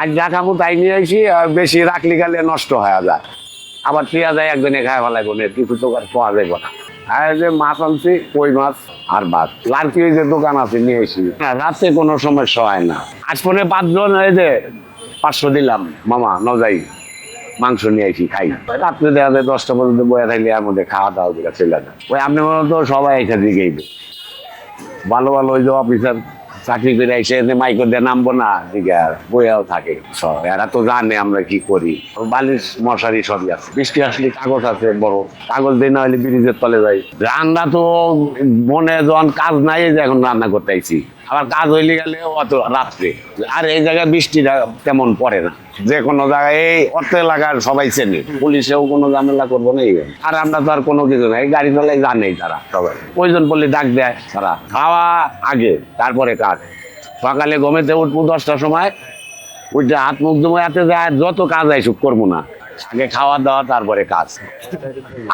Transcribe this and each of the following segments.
আজ রাখাবো তাই নিয়ে আসি, বেশি রাখলি গেলে নষ্ট হয়ে যায়, আবার পেঁয়া যায় একজনে খায় ফেলাইব না, কিছু তো আর পাওয়া যাইব না। আর যে মাছ আনছি কই মাছ আর ভাত, লালকি যে দোকান আছে নিয়ে আসি, রাতে কোনো সমস্যা হয় না। আজ পরে 5 জন এই যে 500 দিলাম, মামা নজাই মাংস নিয়ে আসি খাই, রাত্রে দেখা যায় 10টা পর্যন্ত বয়ে থাকলে এর মধ্যে খাওয়া দাওয়া করে চলে যায়। ওই আপনি মনে তো সবাই এখানে দিকেই ভালো ভালো ওই যে অফিসার চাকরি করে এসে মাইকো দিয়ে নামবো না দিকে আর বইয়াও থাকে সব, এরা তো জানে আমরা কি করি। বালিশ মশারি সবই আছে, বৃষ্টি আসলে কাগজ আছে বড়, কাগজ দিয়ে না হলে ব্রিজের তলে যাই। রান্না তো মনে যখন কাজ নাই, যে এখন রান্না করতে আইছি, আবার কাজ হইলে গেলে অত রাত্রে। আর এই জায়গায় বৃষ্টিটা তেমন পড়ে না, যে কোনো জায়গায় এই অর্থ এলাকার সবাই চেনে, পুলিশেও কোনো ঝামেলা করবো না। আর আমরা তো আর কোনো কিছু নাই, গাড়ি চালাই জানেই তারা সবাই, প্রয়োজন পড়লে ডাক দেয় তারা। খাওয়া আগে তারপরে কাজ। সকালে ঘুমেতে উঠবো 10টার সময়, উঠে হাত মুখ ধুয়ে হাতে যায়, যত কাজ আইসুক করবো না, আগে খাওয়া দাওয়া তারপরে কাজ।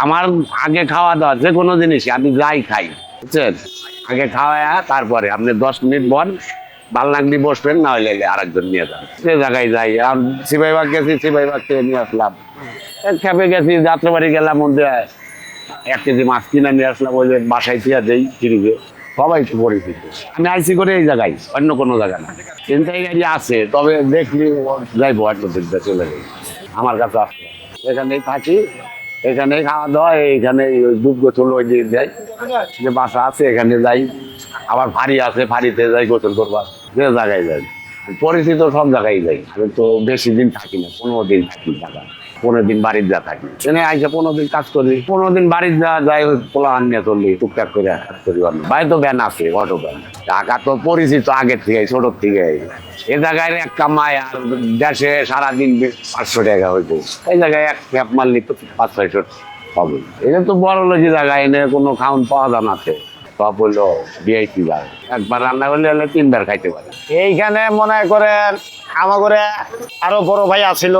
আমার আগে খাওয়া দাওয়া যে কোনো জিনিস আমি যাই খাই, বুঝছেন, আগে খাওয়া তারপরে আপনি 10 মিনিট বন, ভাল লাগলি বসবেন, না হইলে আরেকজন নিয়ে যান। সে জায়গায় যাই, সিপাহীবাগ গেছি, সিপাহীবাগ থেকে নিয়ে আসলাম। খেপে গেছি, যাত্রাবাড়ি গেলাম, মধ্যে 1 কেজি মাছ কিনে নিয়ে আসলাম, ওই যে বাসায় দিয়া দেই ফিরিবে। সবাই তো পরিচিত, আমি আইসি করে এই জায়গায়, অন্য কোনো জায়গা না। কিন্তু এই গাড়ি আছে, তবে দেখলি যাইবো একটা দিকটা চলে যাই, আমার কাছে আসলে এখানেই থাকি, এখানে খাওয়া দাওয়া, এইখানে দুধ গোসল ওই দিয়ে যাই, যে বাসা আছে এখানে যাই, আবার ফাঁড়ি আছে ফাঁড়িতে যাই গোসল করবার, যে জায়গায় যাই। পরিচিত সব জায়গায় যাই, তো বেশি দিন থাকি না, 15 দিন থাকি ঢাকা, 15 দিন বাড়ির যা থাকি, এনে আইসা 15 দিন কাজ করি, 15 দিন বাড়ির যা যাই, ওই পোলা আনিয়ে চললি টুকটাক করে কাজ করি। বাইরে তো ভ্যান আছে, অটো ভ্যান, ঢাকা তো পরিচিত আগের থেকে, ছোটোর থেকে। এ জায়গায় এক কামাই আর দেশে সারাদিন 500 টাকা হইতো, এই জায়গায় এক ক্যাপ মারলি তো 500-600 হবে। এটা তো বড় লোক জায়গা, এনে কোনো খাউন পাওয়া যায় না, সব হইলো ভিআইপি জায়গা, একবার রান্না করলে 3 বার খাইতে পারে। এইখানে মনে করেন আমার করে আরো বড় ভাই আছিল,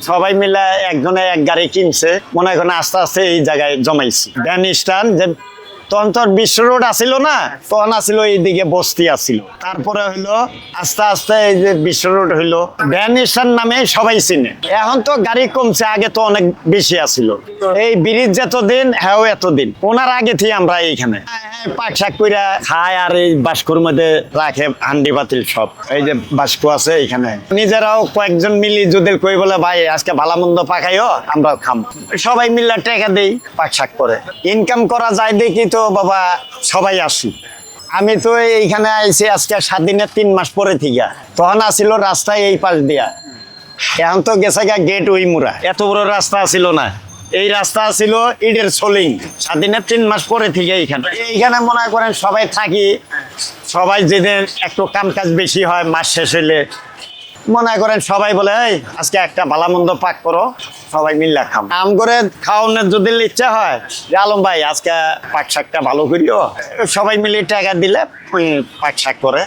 সবাই মিলে একজনে এক গাড়ি কিনছে, মনে করেন আস্তে আস্তে এই জায়গায় জমাইছি। ভ্যান স্ট্যান্ড, যে তখন তো বিশ্ব রোড আসিল না, তখন আসিল এইদিকে বস্তি আসিল, তারপরে হইলো আস্তে আস্তে এই যে বিশ্ব রোড হইলো, ভ্যান স্ট্যান্ড নামে সবাই চিনে। এখন তো গাড়ি কমছে, আগে তো অনেক বেশি আসিল। এই ব্রিজ যতদিন হ্যাঁ এতদিন, ওনার আগে থেকে আমরা এইখানে পাক শাক কইরা খায়, আর এই বাস্কুর মধ্যে রাখে হান্ডি বাতিল সব, এই যে বাস্কু আছে এইখানে, নিজেরাও কয়েকজন মিলি যদি কই বলে ভাই আজকে ভালো মন্দ পাকাইও, আমরা খাম, সবাই মিলে টাকা দেই, পাক শাক করে ইনকাম করা যায় দেখি তো বাবা সবাই আসি। আমি তো এইখানে আইছি আজকে 7 দিনের 3 মাস পরে থেকে, তখন আসিল রাস্তায় এই পাশ দিয়া, এখন তো গেছে গা গেট ওই মুড়া, এত বড় রাস্তা আসিল না, এই রাস্তা ছিল ইটের সোলিং। 7 দিনের 3 মাস পরে থেকে এইখানে মনে করেন সবাই থাকি, সবাই যেদিন একটু কাম কাজ বেশি হয় মাস শেষ হইলে, মনে করেন সবাই বলে এই আজকে একটা ভালো মন্দ পাক করো, সবাই মিল্লা খাম। আম করে খাওয়ানোর যদি ইচ্ছা হয় যে আলম ভাই আজকে পাক শাকটা ভালো করিও, সবাই মিলে টাকা দিলে পাক শাক করে।